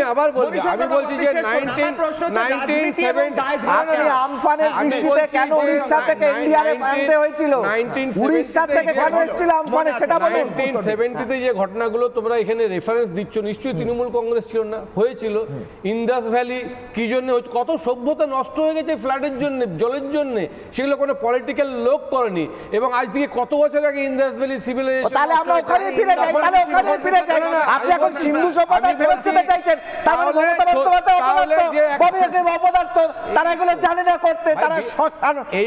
আমি বলছি যে 1970 আপনি আমফানের বৃষ্টিতে কেন উড়িষ্যা থেকে এনডিআরএফ আনতে হয়েছিল? উড়িষ্যা থেকে কেন এসেছিল আমফানে সেটা বলুন। 1970 যে ঘটনাগুলো তোমরা এখানে রেফারেন্স দিচ্ছ, নিশ্চয়ই তৃণমূল কংগ্রেস ছিল না, হয়েছিল। ইন্দাস ভ্যালি কি জন্য, কত সভ্যতা নষ্ট হয়ে গেছে ফ্লাডের জন্য, জলের জন্য, সেগুলো কোনো পলিটিক্যাল লোক করেনি। এবং আজ থেকে কত বছর আগে ইন্দাস ভ্যালি সিভিলাইজেশন, তাহলে আমরা ওখানে ফিরে যাই, তাহলে ওখানে ফিরে যাই। আপনি এখন সিন্ধু সভ্যতায় ফেরত যেতে চাইছেন, তাহলে মমতা বন্দ্যোপাধ্যায় অপদার্থ, তারা এগুলো জানে না করতে, তারা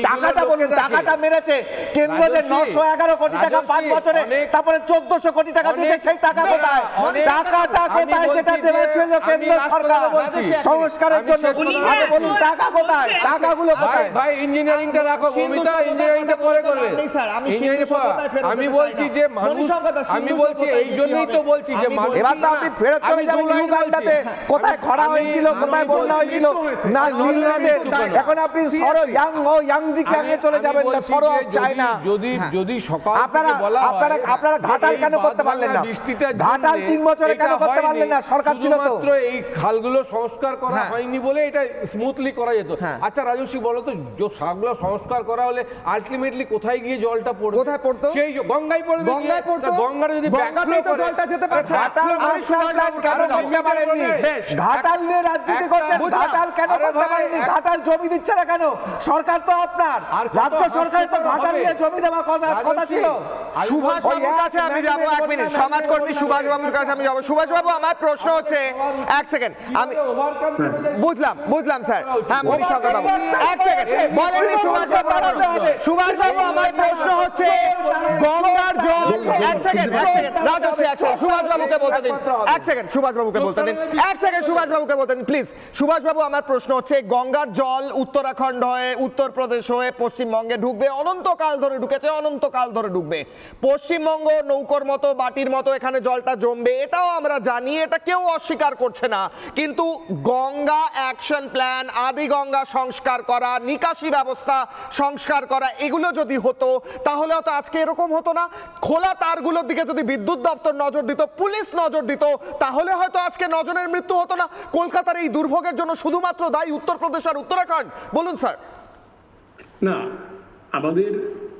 টাকাটা বলুন, টাকাটা মেরেছে কেন্দ্র যে 911 কোটি টাকা 5 বছরে, তারপরে 1400 কোটি টাকা দিয়েছে, সেই টাকা কোথায়? টাকাটা কোথায় যেটা দেওয়ার জন্য কেন্দ্র সরকার সংস্কারের জন্য? আগে বলুন টাকা কোথায়, টাকাগুলো কোথায়? ভাই ইঞ্জিনিয়ারিংটা রাখো, মমিতা ইঞ্জিনিয়ারিংটা পরে করবে। আমি বলছি যে মানুষ, আমি বলছি এই জন্যই তো বলছি যে এবার তো আপনি ফেরত চলে যাবেন ইউগান্ডাতে, কোথায় খরা হয়েছিল, কোথায় বন্যা হয়েছিল, না নীলনদে। এখন আপনি সরো ইয়াংজিকে চলে যাবেন না, সরো চায়না। যদি সকাল আপনারা ঘাটাল কেন করতে পারলেন না? ঘাটাল 3 বছরে কেন করতে পারলেন না? সরকার ছিল তো। এই খালগুলো সংস্কার করা হয়নি বলে এটা স্মুথলি করা যেত। আচ্ছা রাজস্বী বলো তো, খালগুলো সংস্কার করা হলে আলটিমেটলি কোথায় গিয়ে জলটা পড়বে? কোথায় পড়তো? সেই গঙ্গায় পড়বে। গঙ্গায় পড়তো। গঙ্গার যদি গঙ্গাতেই তো জলটা যেতে পারছে না। আমি সুভাষবাবু কেন করতে পারেননি? ঘাটাল নিয়ে রাজনীতি করছেন, ঘাটাল কেন করতে পারেননি? ঘাটাল জমি দিচ্ছে না কেন? সরকার তো আপনার, রাজ্য সরকার তো ঘাটাল নিয়ে জমি দেওয়ার কথা ছিল। সুভাষবাবুর কাছে আমি যাব, 1 মিনিট, সমাজকর্মী সুভাষবাবুর কাছে আমি যাব। সুভাষবাবু, আমার প্রশ্ন হচ্ছে, 1 সেকেন্ড, আমি বুঝলাম স্যার। হ্যাঁ মণিশঙ্কর বাবু 1 সেকেন্ড বলেননি সুভাষবাবু। সুভাষবাবু, আমার প্রশ্ন হচ্ছে গঙ্গার জল, 1 সেকেন্ড রাজশ্রী, 1 সেকেন্ড সুভাষবাবুকে বলতে দিন, 1 সেকেন্ড সুভাষবাবুকে বলতে দিন, 1 সেকেন্ড সুভাষবাবুকে বলতে দিন প্লিজ। সুভাষবাবু, আমার প্রশ্ন হচ্ছে গঙ্গার জল উত্তরাখণ্ড হয়ে, উত্তরপ্রদেশ হয়ে পশ্চিমবঙ্গে ঢুকবে, অনন্তকাল ধরে ঢুকেছে, অনন্তকাল ধরে ঢুকবে। পশ্চিমবঙ্গ নৌকোর মতো, বাটির মতো এখানে জলটা জমবে, এটাও আমরা জানি, এটা কেউ অস্বীকার করছে না। কিন্তু গঙ্গা অ্যাকশন প্ল্যান, আদি গঙ্গা সংস্কার করা, নিকাশি ব্যবস্থা সংস্কার করা, এগুলো যদি হতো তাহলে হয়তো আজকে এরকম হতো না। খোলা তারগুলোর দিকে যদি বিদ্যুৎ দপ্তর নজর দিত, পুলিশ নজর দিত, তাহলে হয়তো আজকে নজনের মৃত্যু হতো না। কলকাতার এই দুর্ভোগের জন্য শুধুমাত্র দায়ী উত্তরপ্রদেশ আর উত্তরাখণ্ড? বলুন স্যার। না, আমাদের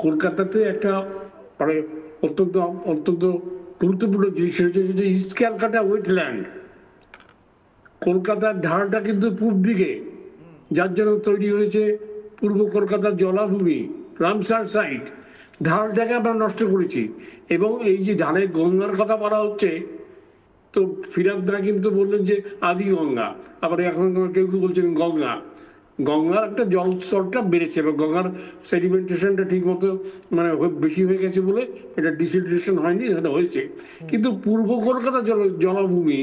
কলকাতাতে একটা মানে অত্যন্ত গুরুত্বপূর্ণ জিনিস হয়েছে যে ইস্ট ক্যালকাটা ওয়েটল্যান্ড, কলকাতার ঢালটা কিন্তু পূর্ব দিকে, যার জন্য তৈরি হয়েছে পূর্ব কলকাতার জলাভূমি, রামসার সাইট, ঢালটাকে আমরা নষ্ট করেছি। এবং এই যে ঢালের গঙ্গার কথা বলা হচ্ছে, তো ফিরাদরা কিন্তু বললেন যে আদি গঙ্গা, আবার এখন কেউ কেউ বলছেন গঙ্গা। গঙ্গার একটা জল স্তরটা বেড়েছে এবং গঙ্গার সেডিমেন্টেশনটা ঠিক মতো মানে বেশি হয়ে গেছে বলে এটা ডিসিড্রেশন হয়নি, এটা হয়েছে। কিন্তু পূর্ব কলকাতা জলাভূমি,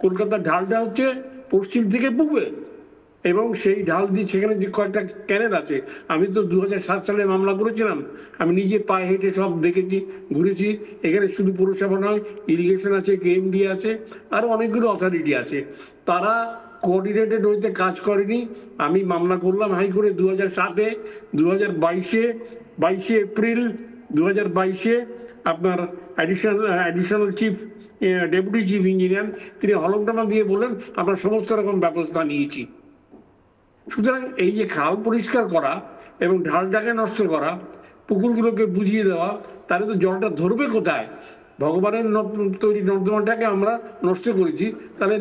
কলকাতার ঢালটা হচ্ছে পশ্চিম থেকে পূর্বে, এবং সেই ঢাল দিয়ে সেখানে যে কয়েকটা ক্যানেল আছে, আমি তো 2007 সালে মামলা করেছিলাম, আমি নিজে পায়ে হেঁটে সব দেখেছি, ঘুরেছি। এখানে শুধু পৌরসভা নয়, ইরিগেশন আছে, কেএমডি আছে, আরও অনেকগুলো অথরিটি আছে, তারা কোঅর্ডিনেটেড হইতে কাজ করেনি। আমি মামলা করলাম হাইকোর্টে 2007-এ, 22 এপ্রিল 2022-এ আপনার additional chief deputy chief engineer তিনি হলফনামা দিয়ে বললেন আমরা সমস্ত রকম ব্যবস্থা নিয়েছি। সুতরাং এই যে খাল পরিষ্কার করা এবং ঢালটাকে নষ্ট করা, পুকুরগুলোকে বুঝিয়ে দেওয়া, তাহলে তো জলটা ধরবে কোথায়? ভগবানের তৈরি নর্দমাটাকে আমরা নষ্ট করেছি, তাহলে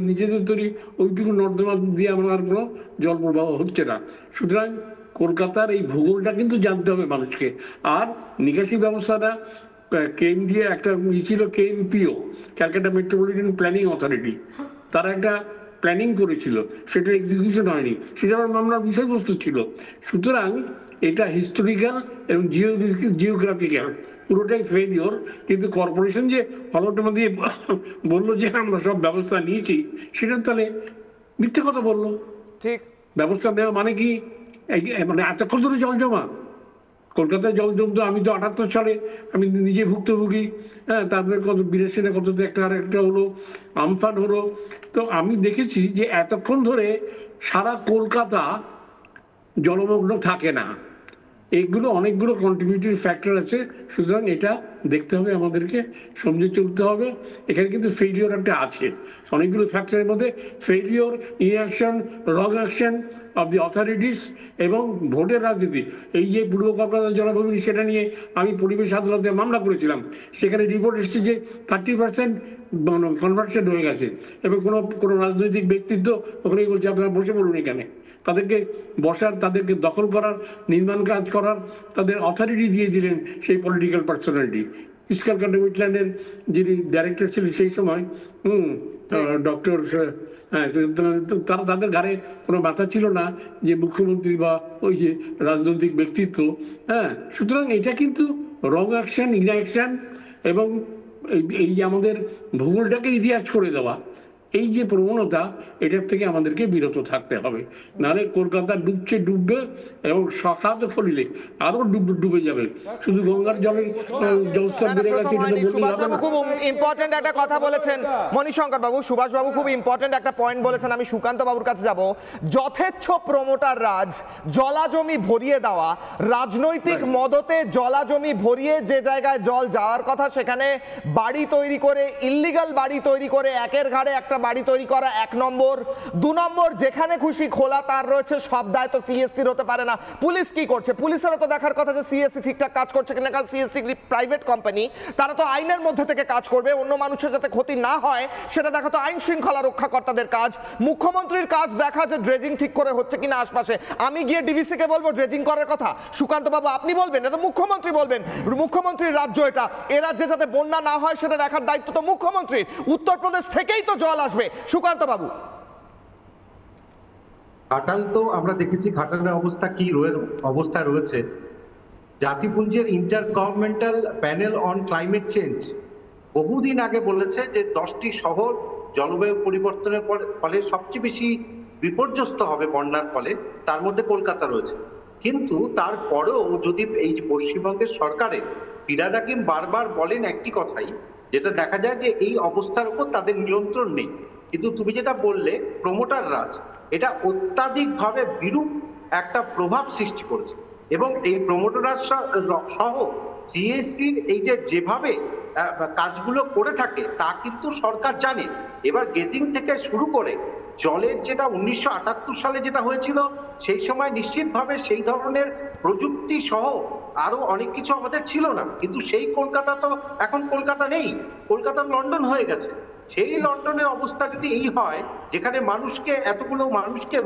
নিজেদের তৈরি ওইটুকু নর্দমা দিয়ে আমার কোনো জল প্রবাহ হচ্ছে না। সুতরাং কলকাতার এই ভূগোলটা কিন্তু জানতে হবে মানুষকে। আর নিকাশি ব্যবস্থাটা কেএমডি একটা ছিল, কেএমপিও, ক্যালকাটা মেট্রোপলিটন প্ল্যানিং অথরিটি, তারা একটা প্ল্যানিং করেছিল, সেটা এক্সিকিউশন হয়নি, সেটা আমার মামলার বিষয়বস্তু ছিল। সুতরাং এটা হিস্টোরিক্যাল এবং জিওগ্রাফিক্যাল পুরোটাই ফেলিওর। কিন্তু কর্পোরেশন যে হলফনামা দিয়ে বললো যে আমরা সব ব্যবস্থা নিয়েছি, সেটা তাহলে মিথ্যে কথা বললো। ঠিক, ব্যবস্থা নেওয়া মানে কি মানে এতক্ষণ ধরে জল জমা? কলকাতায় জল জমতো, আমি তো 78 সালে আমি নিজে ভুক্তভোগী। হ্যাঁ, তারপরে কত 82 কত একটা আর একটা হলো, আমফান হলো। তো আমি দেখেছি যে এতক্ষণ ধরে সারা কলকাতা জলমগ্ন থাকে না। এগুলো অনেকগুলো কন্ট্রিবিউটরি ফ্যাক্টর আছে, সুতরাং এটা দেখতে হবে, আমাদেরকে সমঝে চলতে হবে। এখানে কিন্তু ফেলিওর একটা আছে, অনেকগুলো ফ্যাক্টরের মধ্যে failure, inaction, wrong action of the authorities এবং ভোটের রাজনীতি। এই যে পূর্ব কলকাতা জলাভূমি, সেটা নিয়ে আমি পরিবেশ আদালতে মামলা করেছিলাম। সেখানে রিপোর্ট এসেছে যে 30% কনভার্সন হয়ে গেছে এবং কোনো রাজনৈতিক ব্যক্তিত্ব ওখানেই বলছে আপনারা বসে পড়ুন এখানে। তাদেরকে বসার, তাদেরকে দখল করার, নির্মাণ কাজ করার তাদের অথরিটি দিয়ে দিলেন সেই পলিটিক্যাল পার্সোনালিটি। ইস্কারকান্ড উইটল্যান্ডের যিনি ডাইরেক্টর ছিলেন সেই সময়, ডক্টর, তারা, তাদের ঘাড়ে কোনো ব্যথা ছিল না যে মুখ্যমন্ত্রী বা ওই যে রাজনৈতিক ব্যক্তিত্ব। হ্যাঁ, সুতরাং এটা কিন্তু রং অ্যাকশন, ইনঅ্যাকশন এবং এই যে আমাদের ভূগোলটাকে ইতিহাস করে দেওয়া, এই যে প্রবণতা, এটার থেকে আমাদেরকে বিরত থাকতে হবে। নাহলে কলকাতা ডুববে এবং সখাত ফলিলে আরো ডুবে যাবে। শুধু গঙ্গার জলের জলস্তর বেড়ে গেছে। সুভাষবাবু খুব ইম্পর্টেন্ট একটা কথা বলেছেন, মণিশঙ্কর বাবু, সুভাষবাবু খুব ইম্পর্টেন্ট একটা পয়েন্ট বলেছেন। আমি সুকান্ত বাবুর কাছে যাব। যথেচ্ছ প্রমোটার রাজ, জলাজমি ভরিয়ে দেওয়া, রাজনৈতিক মদতে জলাজমি ভরিয়ে যে জায়গায় জল যাওয়ার কথা সেখানে বাড়ি তৈরি করে, ইল্লিগাল বাড়ি তৈরি করে, একের ঘাড়ে একটা বাড়ি তৈরি করা 1 নম্বর। 2 নম্বর, যেখানে খুশি খোলা তার রয়েছে, সব দায় তো সিএসসির হতে পারে না। পুলিশ কি করছে? পুলিশেরও তো দেখার কথা যে সিএসসি ঠিকঠাক কাজ করছে কিনা, কারণ সিএসসি প্রাইভেট কোম্পানি, তারা তো আইনের মধ্যে থেকে কাজ করবে। অন্য মানুষের যাতে ক্ষতি না হয় সেটা দেখা তো আইন শৃঙ্খলা রক্ষাকর্তাদের কাজ। মুখ্যমন্ত্রীর কাজ দেখা যে ড্রেজিং ঠিক করে হচ্ছে কিনা আশপাশে। আমি গিয়ে ডিভিসি কে বলবো ড্রেজিং করার কথা? সুকান্ত বাবু আপনি বলবেন? এটা তো মুখ্যমন্ত্রী বলবেন। মুখ্যমন্ত্রীর রাজ্য এটা। এ রাজ্যে যাতে বন্যা না হয় সেটা দেখার দায়িত্ব তো মুখ্যমন্ত্রীর। উত্তরপ্রদেশ থেকেই তো জল আসবে। সুকান্ত বাবু, ঘাটাল তো আমরা দেখেছি, ঘাটালের অবস্থা কি অবস্থায় রয়েছে। জাতিপুঞ্জের intergovernmental panel on climate change বহুদিন আগে বলেছে যে 10টি শহর জলবায়ু পরিবর্তনের ফলে সবচেয়ে বেশি বিপর্যস্ত হবে বন্যার ফলে, তার মধ্যে কলকাতা রয়েছে। কিন্তু তারপরেও যদি এই যে পশ্চিমবঙ্গের সরকারের ফিরহাদ হাকিম বারবার বলেন একটি কথাই, যেটা দেখা যায় যে এই অবস্থার উপর তাদের নিয়ন্ত্রণ নেই। কিন্তু তুমি যেটা বললে প্রমোটার রাজ, এটা অত্যাধিকভাবে বিরূপ একটা প্রভাব সৃষ্টি করেছে এবং এই প্রমোটার রাজ সহ সিএসসির এই যেভাবে কাজগুলো করে থাকে তা কিন্তু সরকার জানে। এবার গেজিং থেকে শুরু করে জলের যেটা 1978 সালে যেটা হয়েছিল, সেই সময় নিশ্চিতভাবে সেই ধরনের প্রযুক্তি সহ আরো অনেক কিছু আমাদের ছিল না। কিন্তু সেই কলকাতা তো এখন কলকাতা নেই, কলকাতা লন্ডন হয়ে গেছে। সেই লন্ডনের অবস্থা যদি এই হয়, যেখানে এতগুলো মানুষকে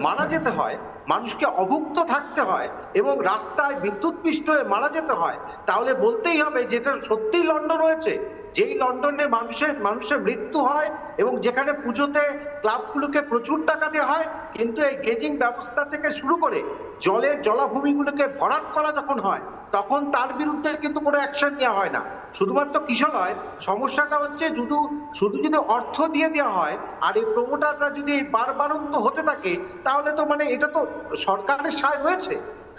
মারা যেতে হয়, মানুষকে অভুক্ত থাকতে হয় এবং রাস্তায় বিদ্যুৎপৃষ্ট হয়ে মারা যেতে হয়, তাহলে বলতেই হবে যেটা সত্যিই লন্ডন হয়েছে। যেই লন্ডনে মানুষের মৃত্যু হয় এবং যেখানে পুজোতে ক্লাবগুলোকে প্রচুর টাকা দেওয়া হয়, কিন্তু এই গেজিং ব্যবস্থা থেকে শুরু করে জলাভূমিগুলোকে ভরাট করা যখন হয়, তখন তার বিরুদ্ধে কিন্তু কোনো অ্যাকশন নেওয়া হয় না। শুধুমাত্র কিশলয় সমস্যাটা হচ্ছে শুধু যদি অর্থ দিয়ে দেওয়া হয় আর এই প্রমোটাররা যদি বারবারন্ত হতে থাকে, তাহলে তো মানে এটা তো সরকারের সায় রয়েছে।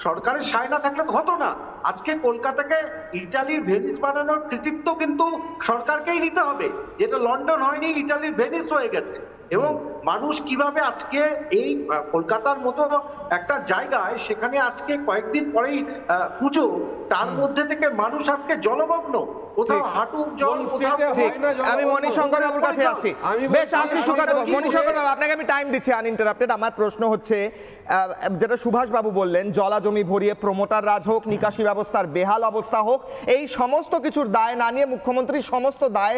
সরকারের সায় না থাকলে তো হতো না। আজকে কলকাতাকে ইটালির ভেনিস বানানোর কৃতিত্ব কিন্তু সরকারকেই নিতে হবে, যেটা লন্ডন হয়নি, ইটালির ভেনিস হয়ে গেছে। এবং মানুষ কিভাবে আজকে এই কলকাতার মতো একটা জায়গায়, সেখানে আজকে কয়েকদিন পরেই পুজো, তার মধ্যে থেকে মানুষ আজকে জলমগ্ন, কোথাও হাঁটু জল। আমি মণিশঙ্কর বাবুর কাছে আসি। বেশ, আসি সুকান্ত বাবু। মণিশঙ্কর বাবু, আপনাকে আমি টাইম দিচ্ছি আনইন্টারাপ্টেড। আমার প্রশ্ন হচ্ছে, যেটা সুভাষ বাবু বললেন, জলাজমি ভরিয়ে প্রমোটার রাজ হোক, নিকাশি ব্যবস্থার বেহাল অবস্থা হোক, এই সমস্ত কিছুর দায় না নিয়ে মুখ্যমন্ত্রী সমস্ত দায়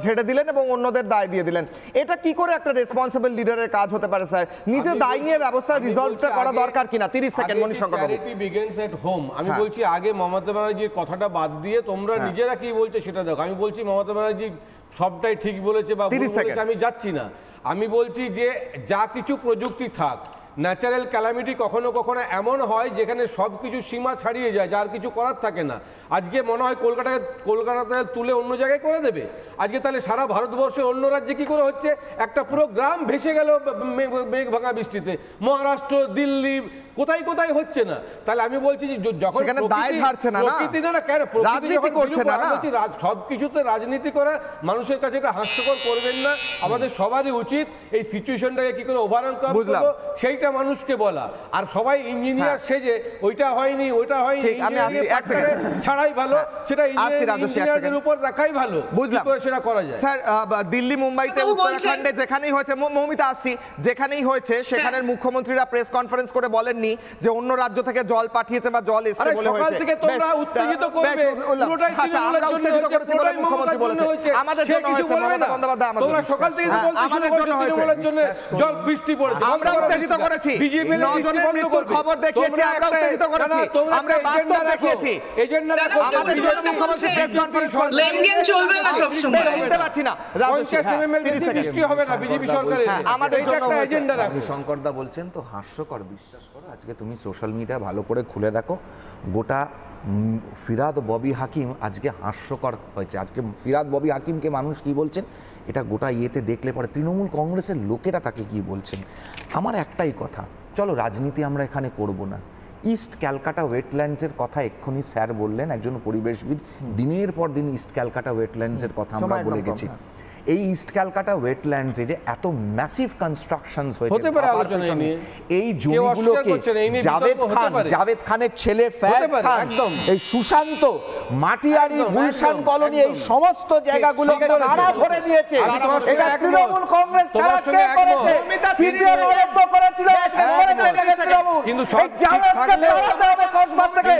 ঝেড়ে দিলেন এবং অন্যদের দায় দিয়ে দিলেন। এটা কি করে একটা রেসপন্সিবল লিডারের কাজ হতে পারে স্যার? নিজে দায় নিয়ে ব্যবস্থা রিজলভটা করা দরকার কিনা? 30 second Manishankar Babu. Charity begins at home. আমি বলছি আগে মমতা ব্যানার্জির কথাটা বাদ দিয়ে তোমরা নিজেরা কি বলছো সেটা দেখো। আমি বলছি মমতা ব্যানার্জি সবটাই ঠিক বলেছে বা ভুল বলেছে আমি যাচ্ছি না। আমি বলছি যে যা কিছু প্রযুক্তি থাক, ন্যাচারাল ক্যালামিটি কখনো কখনো এমন হয় যেখানে সব কিছু সীমা ছাড়িয়ে যায়, যার কিছু করার থাকে না। আজকে মনে হয় কলকাতাতে তুলে অন্য জায়গায় করে দেবে। আজকে তাহলে সারা ভারতবর্ষে অন্য রাজ্যে কি করে হচ্ছে, একটা পুরো গ্রাম ভেসে গেল মেঘ ভাঙা বৃষ্টিতে, মহারাষ্ট্র, দিল্লি, কোথায় কোথায় হচ্ছে না। তাহলে আমি বলছি যে যখন সবকিছুতে রাজনীতি করা মানুষের কাছে এটা হাস্যকর করবেন না। আমাদের সবারই উচিত এই সিচুয়েশনটাকে কি করে ওভারকাম করব সেইটা মানুষকে বলা, আর সবাই ইঞ্জিনিয়ার সেজে ওইটা হয়নি ওইটা হয়নি ছাড়াই ভালো, সেটা ইঞ্জিনিয়ারদের উপর রাখাই ভালো। বুঝলাম সেটা করা যায়। স্যার দিল্লি, মুম্বাইতে, উত্তরাখণ্ডে যেখানেই হয়েছে, মৌমিতা আসছি, যেখানেই হয়েছে সেখানের মুখ্যমন্ত্রীরা প্রেস কনফারেন্স করে বলেননি যে অন্য রাজ্য থেকে জল পাঠিয়েছে বা জল এসেছে বলে হয়েছে। তোমরা উত্তেজিত করবে, পুরোটাই আমরা উত্তেজিত করেছি বলে মুখ্যমন্ত্রী বলেছে। আমাদের জন্য হয়েছে মমতা বন্দ্যোপাধ্যায়, তোমরা সকাল থেকে আমাদের জন্য হয়েছে, জল বৃষ্টি পড়েছে, আমরা উত্তেজিত করেছি, 9 জনের মৃত্যুর খবর দেখিয়েছি, আমরা উত্তেজিত করেছি, আমরা বাস্তব দেখিয়েছি। এজেন্ডা দেখো, আমাদের জন্য মুখ্যমন্ত্রী প্রেস কনফারেন্স করে লেম গেম চলবে না সব সময়, বলতে পারছি না। বৃষ্টি হবে না বিজেপি সরকারের, আমাদের জন্য একটা এজেন্ডা রাখো। শঙ্করদা বলছেন তো হাস্যকর, বিশ্বাস করো আজকে তুমি সোশ্যাল মিডিয়া ভালো করে খুলে দেখো, গোটা ফিরাদ ববি হাকিম আজকে হাস্যকর হয়েছে। আজকে ফিরাদ ববি হাকিমকে মানুষ কি বলছেন এটা গোটা ইয়েতে দেখলে পরে তৃণমূল কংগ্রেসের লোকেরা তাকে কি বলছেন। আমার একটাই কথা, চলো রাজনীতি আমরা এখানে করব না। ইস্ট ক্যালকাটা ওয়েটল্যান্ডসের কথা এক্ষুনি স্যার বললেন, একজন পরিবেশবিদ, দিনের পর দিন ইস্ট ক্যালকাটা ওয়েটল্যান্ডসের কথা আমরা বলে গেছি। এই ইস্ট ক্যালকাটা ওয়েটল্যান্ডসে যে এত ম্যাসিভ কনস্ট্রাকশনস হয়েছে, এই জমিগুলোকে জাভেদ খানের ছেলে ফয়াজ খান, এই সুশান্ত, মাটিয়ারি, গুলশান কলোনি, এই সমস্ত জায়গাগুলোকে কারা ভরে নিয়েছে? এটা তৃণমূল কংগ্রেস ছাড়া কে করেছে? সিনিয়র ওয়েব করেছিল, আজকে ভরে দিয়েছে তৃণমূল। কিন্তু সব জাভেদকে ধরাতে হবে কসবা থেকে,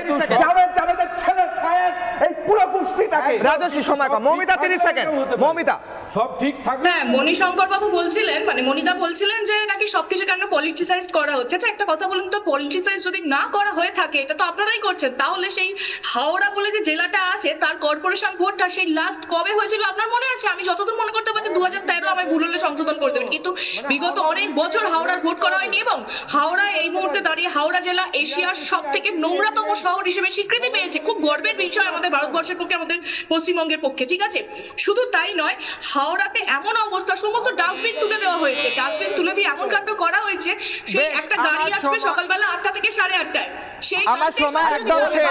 জাভেদের ছেলে ফয়াজ, এই পুরো গোষ্ঠীটাকে। রাজস্বী সময় কম, মৌমিতা 30 সেকেন্ড। মৌমিতা সব ঠিক থাকবে। হ্যাঁ, মণিশঙ্কর বাবু বলছিলেন, মানে মনিতা বলছিলেন যে নাকি সবকিছু কেন পলিটিসাইজ করা হচ্ছে। একটা কথা বলুন তো, পলিটিসাইজ যদি না করা হয়ে থাকে, এটা তো আপনারাই করছেন, তাহলে সেই হাওড়া বলে যে জেলাটা আছে তার কর্পোরেশন ভোটটা সেই লাস্ট কবে হয়েছিল আপনার মনে আছে? আমি যতদূর মনে করতে পারছি 2013, আমায় ভুল হলে সংশোধন করে দেবেন, কিন্তু বিগত অনেক বছর হাওড়ার ভোট করা হয়নি। এবং হাওড়া এই মুহূর্তে দাঁড়িয়ে হাওড়া জেলা এশিয়ার সব থেকে নোংরাতম শহর হিসেবে স্বীকৃতি পেয়েছে। খুব গর্বের বিষয় আমাদের ভারতবর্ষের পক্ষে, আমাদের পশ্চিমবঙ্গের পক্ষে, ঠিক আছে? শুধু তাই নয়, হাওড়াতে এমন অবস্থা, সমস্ত ডাস্টবিন তুলে দেওয়া হয়েছে, ডাস্টবিন তুলে দিয়ে এমন কাণ্ড করা হয়েছে, সেই একটা গাড়ি আসবে সকালবেলা 8টা থেকে 8:30টায়। সেই আমার সময় একদম শেষ,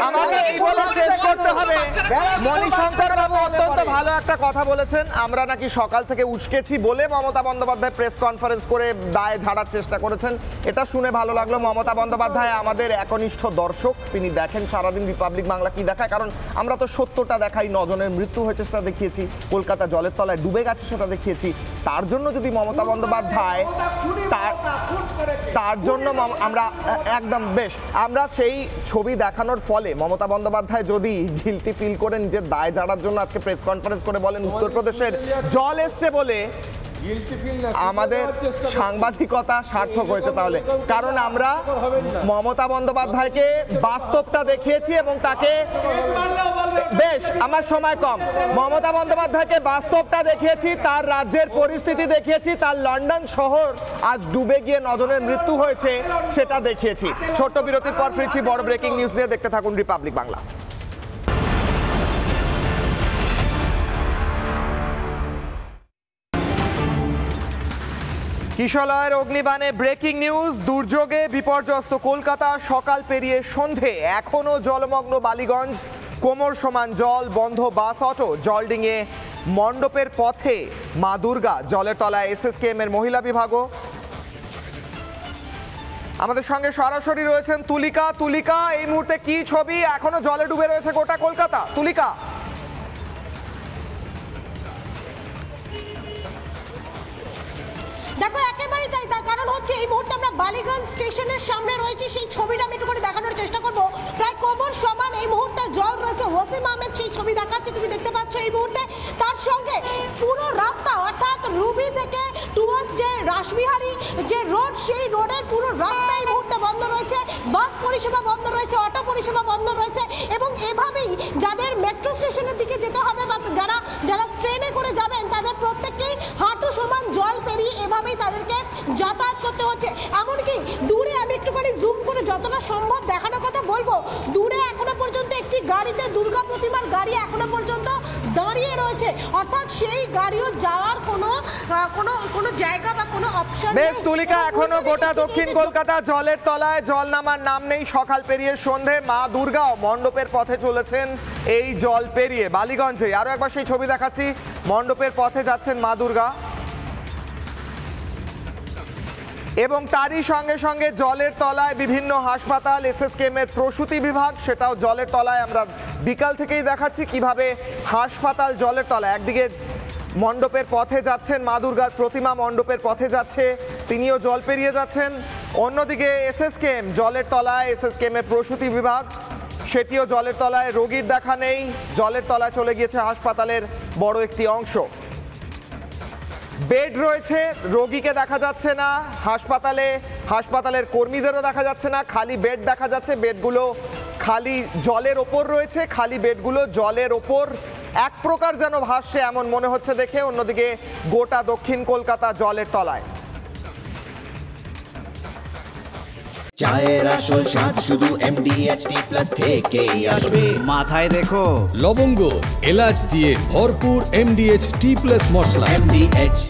আমাকে এই বলে শেষ করতে হবে। মণিশঙ্কর বাবু অত্যন্ত ভালো একটা কথা বলেছেন, আমরা নাকি সকাল থেকে উস্কেছি বলে মমতা বন্দ্যোপাধ্যায় প্রেস কনফারেন্স করে দায় ঝাড়ার চেষ্টা করেছেন। এটা শুনে ভালো লাগলো। মমতা বন্দ্যোপাধ্যায় আমাদের একনিষ্ঠ দর্শক, তিনি দেখেন সারাদিন রিপাবলিক বাংলা কি দেখায়, কারণ আমরা তো সত্যটা দেখাই। 9 জনের মৃত্যু হয়েছে সেটা দেখিয়েছি, কলকাতা জলের তলায় ডুবে গেছে সেটা দেখিয়েছি। তার জন্য যদি মমতা বন্দ্যোপাধ্যায় তার জন্য আমরা একদম বেশ, আমরা সেই ছবি দেখানোর ফলে মমতা বন্দ্যোপাধ্যায় যদি গিলটি ফিল করে নিজের দায় ঝাড়ার জন্য আজকে প্রেস কনফারেন্স করে বলেন উত্তরপ্রদেশের জল এসছে বলে, আমাদের সাংবাদিকতা সার্থক হয়েছে তাহলে। কারণ আমরা মমতা বন্দ্যোপাধ্যায়কে বাস্তবটা দেখিয়েছি এবং তাকে, বেশ আমার সময় কম, মমতা বন্দ্যোপাধ্যায়কে বাস্তবটা দেখিয়েছি, তার রাজ্যের পরিস্থিতি দেখিয়েছি, তার লন্ডন শহর আজ ডুবে গিয়ে 9 জনের মৃত্যু হয়েছে সেটা দেখিয়েছি। ছোট্ট বিরতির পর ফিরছি বড় ব্রেকিং নিউজ দিয়ে, দেখতে থাকুন রিপাবলিক বাংলা। কিশলয়ের অগ্নিবাণে ব্রেকিং নিউজ। দুর্যোগে বিপর্যস্ত কলকাতা, সকাল পেরিয়ে সন্ধে এখনো জলমগ্ন বালিগঞ্জ, কোমর সমান জল, বন্ধ বাস অটো, জল ডিঙিয়ে মণ্ডপের পথে মা দুর্গা, জলের তলায় এসএসকেএম এর মহিলা বিভাগও। আমাদের সঙ্গে সরাসরি রয়েছেন তুলিকা। তুলিকা, এই মুহূর্তে কি ছবি? এখনো জলে ডুবে রয়েছে গোটা কলকাতা। তুলিকা, দেখো একেবারেই তাই, তার কারণ হচ্ছে এই মুহূর্তে আমরা বালিগঞ্জ স্টেশনের সামনে রয়েছি। সেই ছবিটা আমি একটু করে দেখানোর চেষ্টা করবো। প্রায় কোমর সমান এই মুহূর্তে জল রয়েছে। ওসিম আহমেদ সেই ছবি দেখাচ্ছে, তুমি দেখতে পাচ্ছ এই মুহূর্তে। তার সঙ্গে পুরো রাস্তা, অর্থাৎ রুবি থেকে টুয়ার্ডস যে রাসবিহারী যে রোড, সেই রোডের পুরো রাস্তা এই মুহূর্তে বন্ধ রয়েছে। বাস পরিষেবা বন্ধ রয়েছে, অটো পরিষেবা বন্ধ রয়েছে। এবং এভাবেই যাদের মেট্রো স্টেশনের দিকে যেতে হবে বা যারা ট্রেনে করে যাবেন, তাদের প্রত্যেককেই হাঁটু সমান জল পেরিয়ে এভাবেই তাদেরকে যাতায়াত করতে হচ্ছে। এমনকি একটুখানি জুম করে যতটা সম্ভব দেখানোর কথা বলবো। দূরে এখনো পর্যন্ত একটি গাড়িতে দুর্গা প্রতিমার গাড়ি এখনো পর্যন্ত দাঁড়িয়ে রয়েছে, অর্থাৎ সেই গাড়িও যাওয়ার কোনো জায়গা বা কোনো অপশন। বেশ তুলিকা, এখনো গোটা দক্ষিণ কলকাতা জলের তলায়, জল নামার নাম নেই। সকাল পেরিয়ে সন্ধে, মা দুর্গাও মণ্ডপের পথে চলেছেন এই জল পেরিয়ে। বালিগঞ্জে আরো একবার সেই ছবি দেখাচ্ছি, মণ্ডপের পথে যাচ্ছেন মা দুর্গা এবং তারই সঙ্গে সঙ্গে জলের তলায় বিভিন্ন হাসপাতাল, এসএসকেএম এর প্রসূতি বিভাগ, সেটাও জলের তলায়। আমরা বিকাল থেকেই দেখাচ্ছি কিভাবে হাসপাতাল জলের তলায়। একদিকে মণ্ডপের পথে যাচ্ছেন মা দুর্গার প্রতিমা, মণ্ডপের পথে যাচ্ছে, তিনিও জল পেরিয়ে যাচ্ছেন। অন্যদিকে এসএসকেএম জলের তলায়, এসএসকেএম এর প্রসূতি বিভাগ সেটিও জলের তলায়। রোগীর দেখা নেই, জলের তলায় চলে গিয়েছে হাসপাতালের বড় একটি অংশ। বেড রয়েছে, রোগীকে দেখা যাচ্ছে না হাসপাতালে, হাসপাতালের কর্মীদেরও দেখা যাচ্ছে না, খালি বেড দেখা যাচ্ছে। বেডগুলো খালি জলের ওপর রয়েছে, খালি বেডগুলো জলের ওপর এক প্রকার যেন ভাসছে এমন মনে হচ্ছে দেখে। অন্যদিকে গোটা দক্ষিণ কলকাতা জলের তলায়। চায়ের আসল স্বাদ শুধু MDHT+ থেকেই আসবে। মাথায় দেখো লবঙ্গ এলাচ দিয়ে ভরপুর MDHT+ মশলা। MDH